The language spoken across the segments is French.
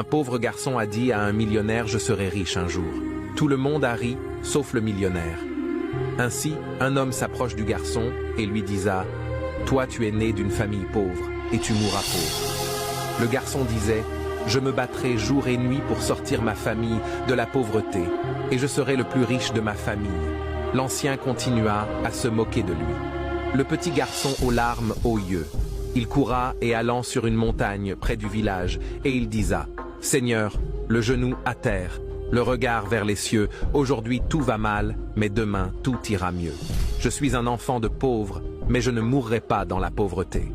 Un pauvre garçon a dit à un millionnaire « Je serai riche un jour ». Tout le monde a ri, sauf le millionnaire. Ainsi, un homme s'approche du garçon et lui disa « Toi tu es né d'une famille pauvre, et tu mourras pauvre ». Le garçon disait « Je me battrai jour et nuit pour sortir ma famille de la pauvreté, et je serai le plus riche de ma famille ». L'ancien continua à se moquer de lui. Le petit garçon aux larmes aux yeux. Il coura et allant sur une montagne près du village, et il disa « Seigneur, le genou à terre, le regard vers les cieux, aujourd'hui tout va mal, mais demain tout ira mieux. Je suis un enfant de pauvre, mais je ne mourrai pas dans la pauvreté. »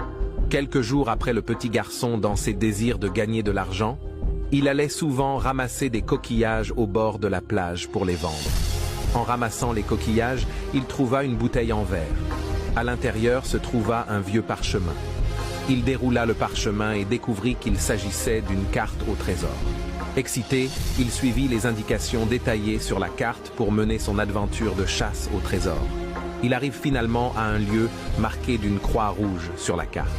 Quelques jours après le petit garçon dans ses désirs de gagner de l'argent, il allait souvent ramasser des coquillages au bord de la plage pour les vendre. En ramassant les coquillages, il trouva une bouteille en verre. À l'intérieur se trouva un vieux parchemin. Il déroula le parchemin et découvrit qu'il s'agissait d'une carte au trésor. Excité, il suivit les indications détaillées sur la carte pour mener son aventure de chasse au trésor. Il arrive finalement à un lieu marqué d'une croix rouge sur la carte.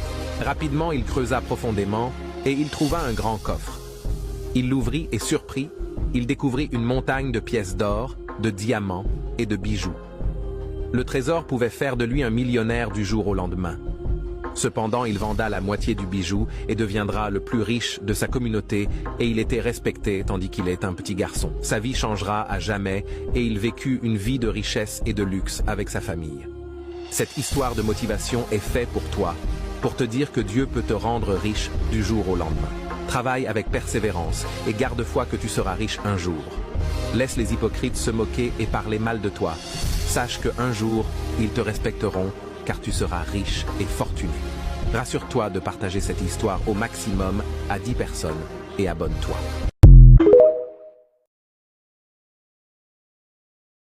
Rapidement, il creusa profondément et il trouva un grand coffre. Il l'ouvrit et surpris, il découvrit une montagne de pièces d'or, de diamants et de bijoux. Le trésor pouvait faire de lui un millionnaire du jour au lendemain. Cependant, il venda la moitié du bijou et deviendra le plus riche de sa communauté et il était respecté tandis qu'il est un petit garçon. Sa vie changera à jamais et il vécut une vie de richesse et de luxe avec sa famille. Cette histoire de motivation est faite pour toi, pour te dire que Dieu peut te rendre riche du jour au lendemain. Travaille avec persévérance et garde foi que tu seras riche un jour. Laisse les hypocrites se moquer et parler mal de toi. Sache qu'un jour, ils te respecteront car tu seras riche et fortuné. Rassure-toi de partager cette histoire au maximum à 10 personnes et abonne-toi.